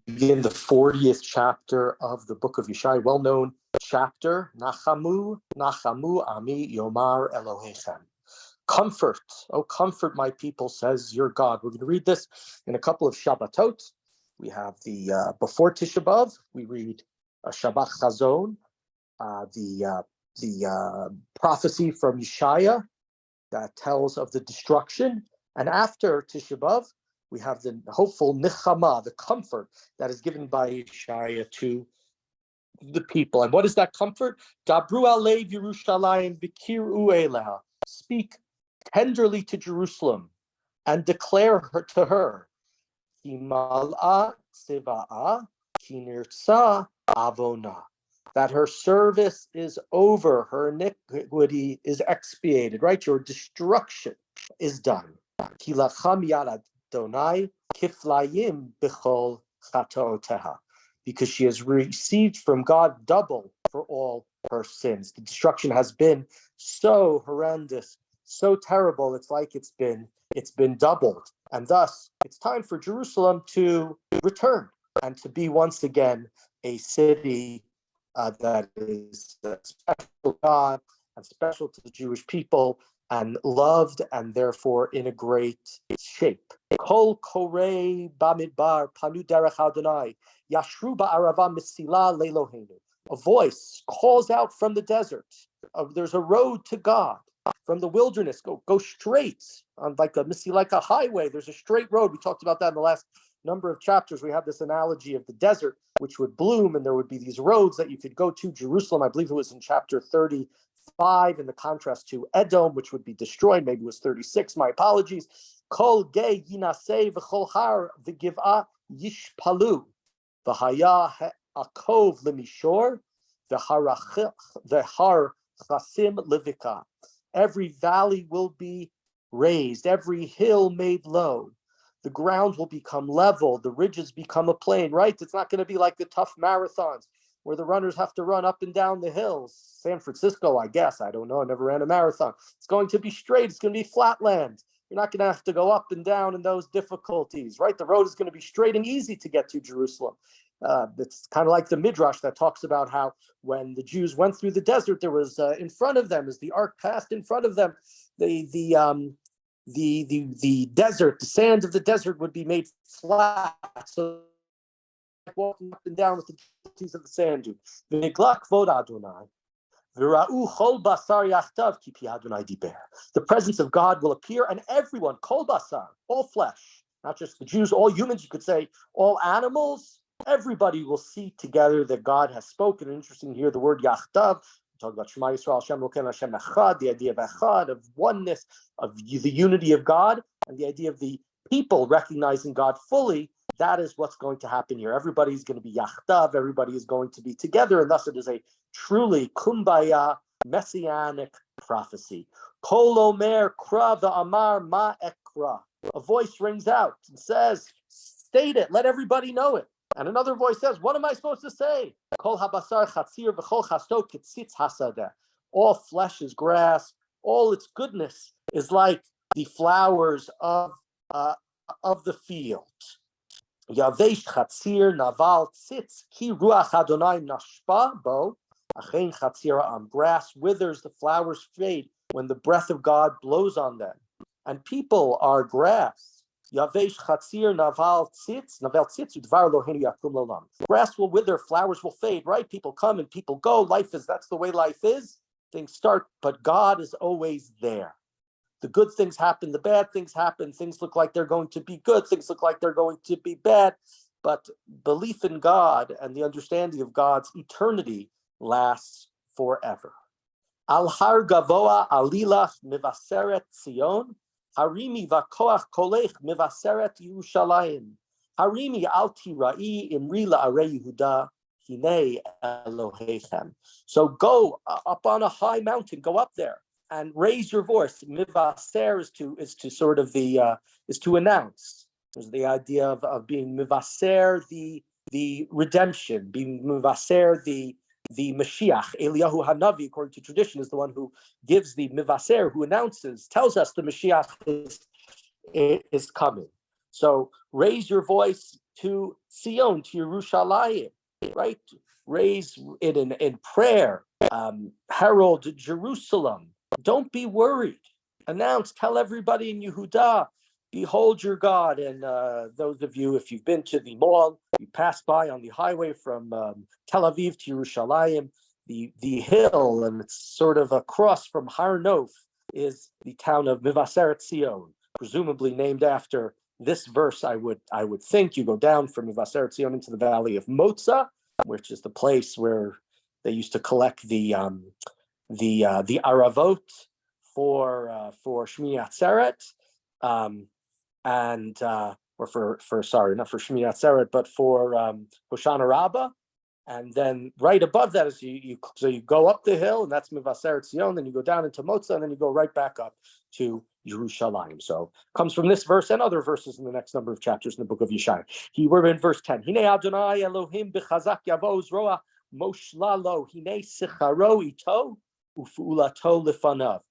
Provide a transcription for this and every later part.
begin the 40th chapter of the book of Yeshayah, well-known chapter, Nachamu, Nachamu Ami Yomar Elohechem. Comfort, oh comfort my people, says your God. We're going to read this in a couple of Shabbatot. We have the, before Tisha B'Av, we read Shabbat Chazon, the prophecy from Yeshayah that tells of the destruction. And after Tisha B'Av, we have the hopeful Nachamu, the comfort that is given by Yeshayah to the people. And what is that comfort? Dabru alev Yerushalayim v'kiru eleha. Speak tenderly to Jerusalem and declare her to her. Himal'a tziva'a kinirtza avona. That her service is over, her iniquity is expiated, right? Your destruction is done. Kilacham yad Adonai kiflayim b'chol chatoteha. Because she has received from God double for all her sins. The destruction has been so horrendous, so terrible, it's like it's been doubled. And thus, it's time for Jerusalem to return and to be once again a city that is special to God and special to the Jewish people and loved and therefore in a great shape. Kol korei bamidbar panu derech Adonai yashru ba'arava misila lelohenu. A voice calls out from the desert. There's a road to God. From the wilderness, go straight on like a highway. There's a straight road. We talked about that in the last number of chapters. We have this analogy of the desert, which would bloom, and there would be these roads that you could go to Jerusalem. I believe it was in chapter 35, in the contrast to Edom, which would be destroyed. Maybe it was 36. My apologies. Kol gei yinaseh v'chol har v'giv'ah yishpalu v'haya akov lemishor v'har chasim levika. Every valley will be raised, every hill made low. The ground will become level, the ridges become a plain, right? It's not going to be like the tough marathons where the runners have to run up and down the hills. San Francisco, I guess, I don't know, I never ran a marathon. It's going to be straight, it's going to be flat land. You're not going to have to go up and down in those difficulties, right? The road is going to be straight and easy to get to Jerusalem. It's kind of like the Midrash that talks about how when the Jews went through the desert, there was in front of them, as the ark passed in front of them, the desert, the sand of the desert would be made flat, so walking up and down with the difficulties of the sand dune. The presence of God will appear, and everyone, kol basar, all flesh, not just the Jews, all humans, you could say all animals, everybody will see together that God has spoken. Interesting to hear the word yachtav. We talk about Shema Yisrael, Hashem Elokeinu, Hashem Echad, the idea of Echad, of oneness, of the unity of God, and the idea of the people recognizing God fully. That is what's going to happen here. Everybody's going to be yachtav, everybody is going to be together, and thus it is a truly kumbaya, messianic prophecy. Kol omer kra v'amar ma ekra. A voice rings out and says, state it, let everybody know it. And another voice says, what am I supposed to say? Kol habasar chatzir v'chol chasto kitzitz hasadeh. All flesh is grass, all its goodness is like the flowers of the field. Yavesh chatzir naval tzitz ki ruach Adonai nashpa bo achein chatzir am. Grass withers, the flowers fade when the breath of God blows on them. And people are grass. Yavesh chatzir naval tzitz udvar lohenu yakum lolam. Grass will wither, flowers will fade, right? People come and people go. That's the way life is. Things start, but God is always there. The good things happen, the bad things happen. Things look like they're going to be good, things look like they're going to be bad. But belief in God and the understanding of God's eternity lasts forever. Al har gavoa alilach mivaseret Zion. Harimi vakoach kolech mivaseret Yerushalayim. Harimi al tirai imri la'arei Yehuda hinei Elohechem. So go up on a high mountain, go up there and raise your voice. Mivaser is to sort of is to announce. There's the idea of being mivaser, the redemption, being mivaser, the Mashiach. Eliyahu Hanavi, according to tradition, is the one who gives the mivaser, who announces, tells us the Mashiach is coming. So raise your voice to Sion, to Yerushalayim, right? Raise it in prayer, herald Jerusalem. Don't be worried. Announce, tell everybody in Yehudah, behold your God. And those of you, if you've been to the mall, you pass by on the highway from Tel Aviv to Yerushalayim, the hill, and it's sort of across from Har Nof, is the town of Mivaseret Sion, presumably named after this verse. I would think you go down from Mivaseret Sion into the valley of Motza, which is the place where they used to collect the aravot for Shmini Atzeret, or for sorry, not for Shmini Atzeret, but for Hoshana Rabbah. And then right above that is you go up the hill, and that's Mivaseret Sion. Then you go down into Motza, and then you go right back up to Yerushalayim. So it comes from this verse and other verses in the next number of chapters in the book of Yeshayah. We're in verse 10. Hine Adonai Elohim b'chazak yavos roa moshlalo hine sicharo ito ufu'ulato lefanav.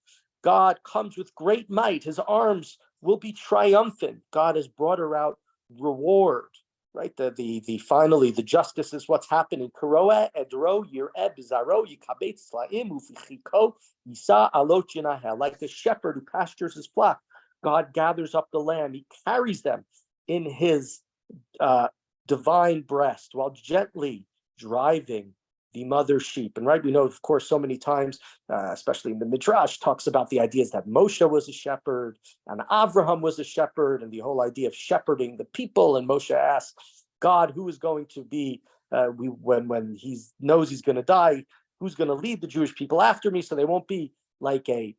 God comes with great might. His arms will be triumphant. God has brought out reward. Right, the finally the justice is what's happening. Karoa edro yireb zaro yikabet slaim ufichiko yisa alot yinahel. Like the shepherd who pastures his flock, God gathers up the lamb. He carries them in his divine breast while gently driving the mother sheep. And right, we know, of course, so many times, especially in the Midrash, talks about the ideas that Moshe was a shepherd and Avraham was a shepherd, and the whole idea of shepherding the people. And Moshe asks God, who is going to be, when he knows he's going to die, who's going to lead the Jewish people after me, so they won't be like a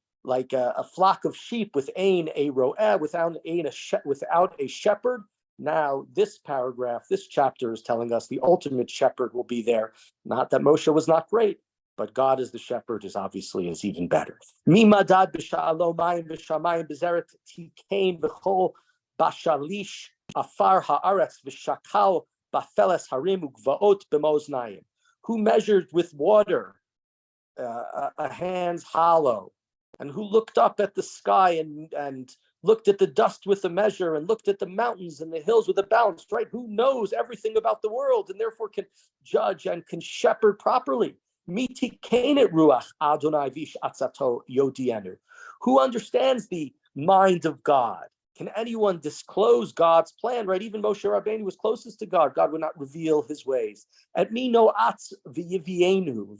flock of sheep with ein a ro'eh, without a shepherd. Now, this paragraph, this chapter is telling us the ultimate shepherd will be there. Not that Moshe was not great, but God as the shepherd is even better. Mimadad b'sha'alo mayim v'shamayim b'zeret tikein v'chol bashalish afar ha'aretz v'shakal b'feles harim u'gvaot b'moznayim. Who measured with water a hand's hollow, and who looked up at the sky and looked at the dust with a measure, and looked at the mountains and the hills with a balance, right? Who knows everything about the world and therefore can judge and can shepherd properly? Ruach Adonai vish atzato yodienu. Who understands the mind of God? Can anyone disclose God's plan, right? Even Moshe Rabbeinu was closest to God. God would not reveal his ways. At mi no atz v'yivienu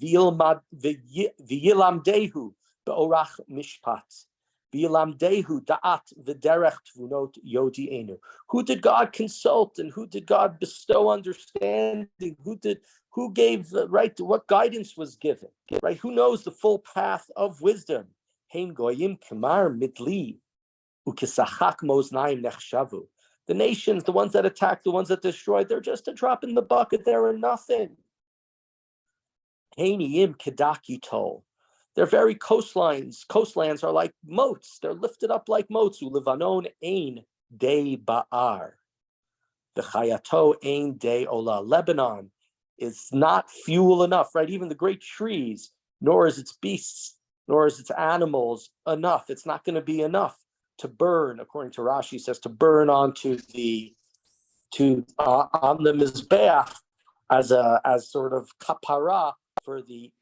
v'yilamdehu be'orach mishpat. Who did God consult, and who did God bestow understanding? Who gave right? What guidance was given? Right? Who knows the full path of wisdom? The nations, the ones that attack, the ones that destroy, they're just a drop in the bucket. They're nothing. Their very coastlands are like moats. They're lifted up like moats. Ulevanon ein de ba'ar. The chayato ein de ola. Lebanon is not fuel enough, right? Even the great trees, nor is its beasts, nor is its animals enough. It's not going to be enough to burn, according to Rashi, says to burn onto on the mizbeach as sort of kapara for the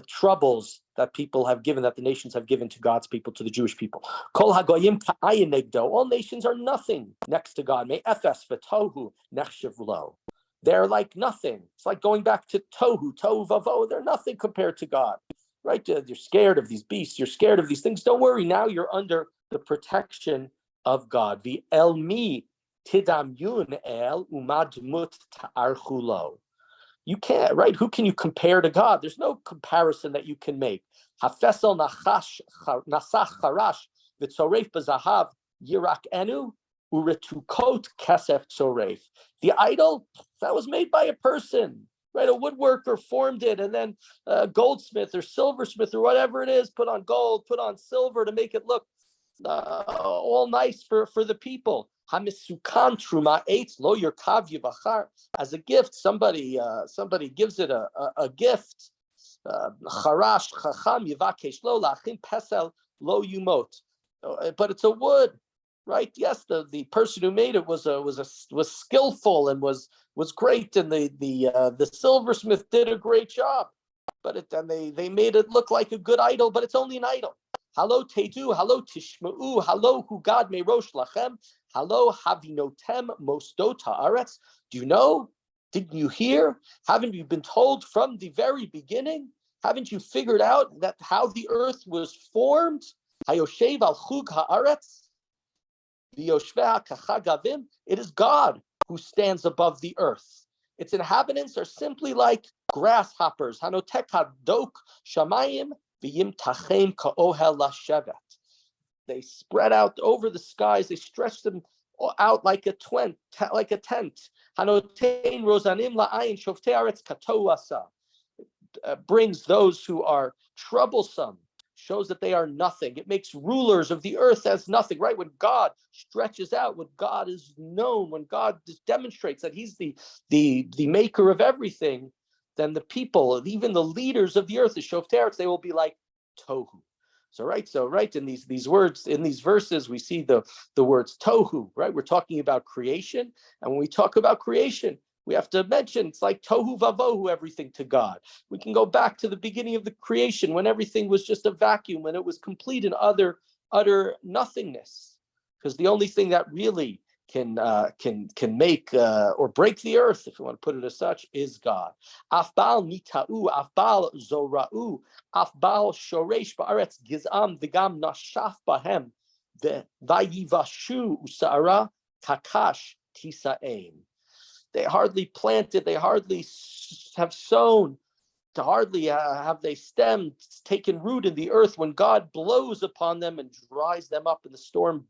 troubles that people have given, that the nations have given to God's people, to the Jewish people. Kol hagoyim ka'ayin negdo. All nations are nothing next to God. Me efes v'tohu nechshav lo. They're like nothing. It's like going back to tohu vavo. They're nothing compared to God, right? You're scared of these beasts. You're scared of these things. Don't worry. Now you're under the protection of God. The el mi tidam yun el umadmut ta'archulo. You can't, right? Who can you compare to God? There's no comparison that you can make. Hafesel nasach charash v'tzoref b'zahav yirak enu uretukot kesef tzoref. The idol, that was made by a person, right? A woodworker formed it, and then a goldsmith or silversmith or whatever it is put on gold, put on silver to make it look all nice for the people. Hamisukan truma eitz lo yirkav yivachar. As a gift, somebody gives it a gift. Charash chacham yivakesh lo lachim pesel lo yumot. But it's a wood. right? Yes, the person who made it was skillful and was great, and the silversmith did a great job. But then they made it look like a good idol, but it's only an idol. Halo tedu, halo tishma'u, halo hu God merosh lachem, halo havinotem mosdot haaretz. Do you know? Didn't you hear? Haven't you been told from the very beginning? Haven't you figured out that how the earth was formed? Hayoshev al chug haaretz, v'yoshveh kachagavim. It is God who stands above the earth. Its inhabitants are simply like grasshoppers. Hanotek hadok shamayim v'yim tachem ka'ohel lashevet. They spread out over the skies. They stretch them out like a tent. Hanotein rosanim la'ayin shoftei aretz katoasa. Brings those who are troublesome, shows that they are nothing. It makes rulers of the earth as nothing, right? When God stretches out, when God is known, when God demonstrates that he's the maker of everything, then the people, even the leaders of the earth, the shoftei aretz, they will be like tohu. So right in these words, in these verses, we see the words tohu, right? We're talking about creation, and when we talk about creation, we have to mention it's like tohu vavohu, everything to God. We can go back to the beginning of the creation when everything was just a vacuum, when it was complete and utter nothingness. Because the only thing that really can make or break the earth, if you want to put it as such, is God. Afbal nita'u, afbal zora'u, afbal shoresh ba'aretz gizam v'gam nashaf bahem v'yivashu usa'ara kakash tisa'im. They hardly planted, they hardly have sown, to hardly have they stemmed, taken root in the earth when God blows upon them and dries them up, and the storm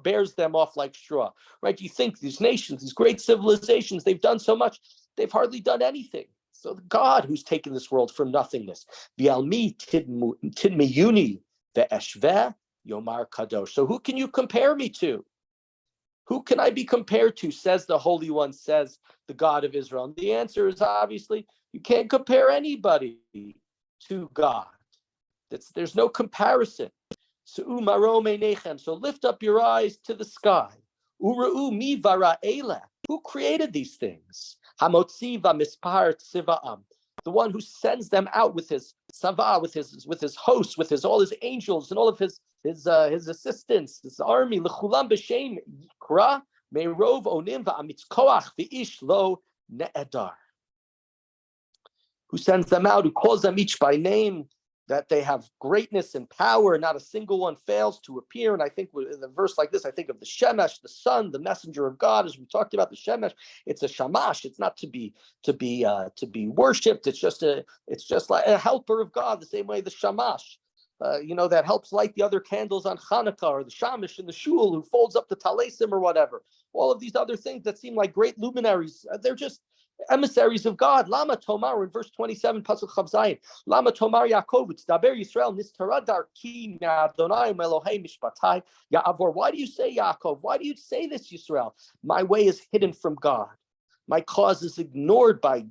bears them off like straw. Right? You think these nations, these great civilizations, they've done so much, they've hardly done anything. So God, who's taken this world from nothingness. V'almi tidmiyuni ve'eshveh yomar kadosh. So who can you compare me to? Who can I be compared to, says the Holy One, says the God of Israel? And the answer is obviously, you can't compare anybody to God. There's no comparison. So lift up your eyes to the sky. Ura'u mi vara'ela. Who created these things? Hamotzi v'mispar tziva'am. The one who sends them out with his sava, with his hosts, with all his angels and all of his assistants, his army. L'chulam b'shem yikra me'rov onim v'amitz koach v'ish lo ne'edar. Who sends them out? Who calls them each by name? That they have greatness and power, not a single one fails to appear. And I think in a verse like this, I think of the Shemesh, the sun, the messenger of God. As we talked about the Shemesh, it's a shamash. It's not to be worshipped. It's just like a helper of God, the same way the shamash, that helps light the other candles on Hanukkah, or the shamish in the shul who folds up the talesim or whatever. All of these other things that seem like great luminaries, they're just emissaries of God. Lama Tomar in verse 27, Pasuk Chav Zayin. Lama Tomar Yaakov, Daber Yisrael, Nistara Darki Adonai Elohei Mishpatai Ya'avor. Why do you say Yaakov? Why do you say this, Yisrael? My way is hidden from God. My cause is ignored by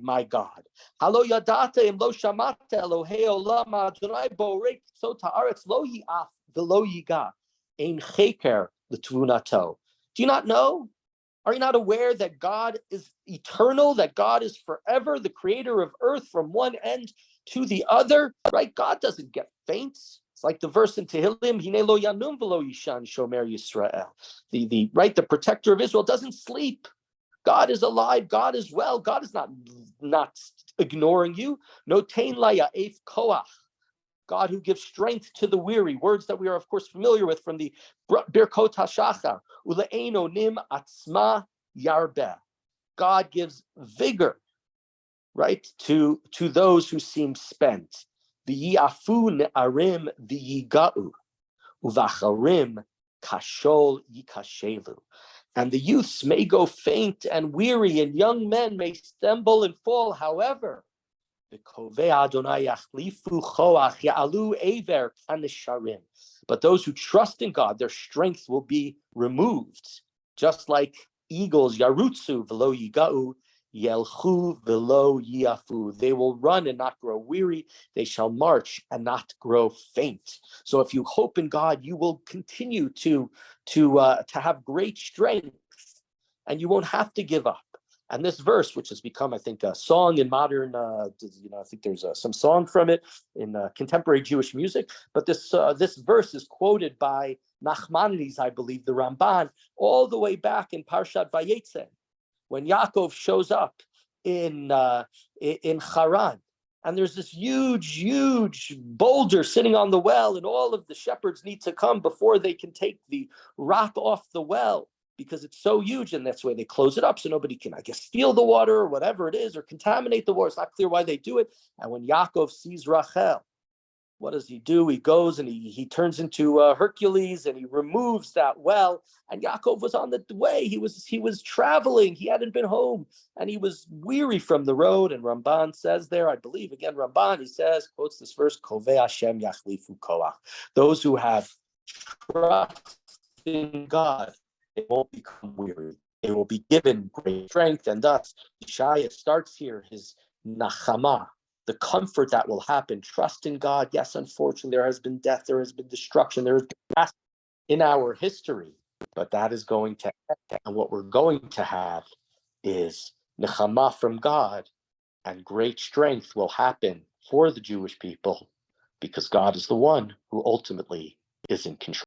my God. Halo Yadata Im Lo Shamata Elohei Olam Adonai Borek Tzot Haaretz Lo Yi'af V'Lo Yiga Ein Cheker L'Tvunato. Do you not know? Are you not aware that God is eternal, that God is forever, the creator of earth from one end to the other? Right? God doesn't get faint. It's like the verse in Tehillim, Hine lo yanum v'lo yishan shomer Yisrael. The protector of Israel doesn't sleep. God is alive. God is well. God is not ignoring you. Notein la ya'ef koach. God who gives strength to the weary, words that we are, of course, familiar with from the Birkot HaShachar. Ule'eno nim atzma yarbeh. God gives vigor, right, to those who seem spent. V'yi'afu ne'arim v'yiga'u, uvacharim kashol yikashelu. And the youths may go faint and weary, and young men may stumble and fall. However, but those who trust in God, their strength will be removed. Just like eagles, yarutsu v'lo yiga'u, Yelchu velo yafu. They will run and not grow weary. They shall march and not grow faint. So if you hope in God, you will continue to have great strength, and you won't have to give up. And this verse, which has become, I think, a song in modern, I think there's some song from it in contemporary Jewish music. But this verse is quoted by Nachmanides, I believe, the Ramban, all the way back in Parshat Vayetze, when Yaakov shows up in Haran, and there's this huge boulder sitting on the well, and all of the shepherds need to come before they can take the rock off the well, because it's so huge, and that's why they close it up so nobody can, I guess, steal the water or whatever it is, or contaminate the water. It's not clear why they do it. And when Yaakov sees Rachel, what does he do? He goes and he turns into Hercules, and he removes that well. And Yaakov was on the way. He was traveling. He hadn't been home, and he was weary from the road. And Ramban says there, I believe, again, Ramban, he says, quotes this verse, Kovei Hashem yachlifu koach. Those who have trust in God, they won't become weary. They will be given great strength. And thus, Yeshayah starts here his Nachamu, the comfort that will happen. Trust in God. Yes, unfortunately, there has been death, there has been destruction, there has been death in our history, but that is going to end. And what we're going to have is Nachamu from God, and great strength will happen for the Jewish people, because God is the one who ultimately is in control.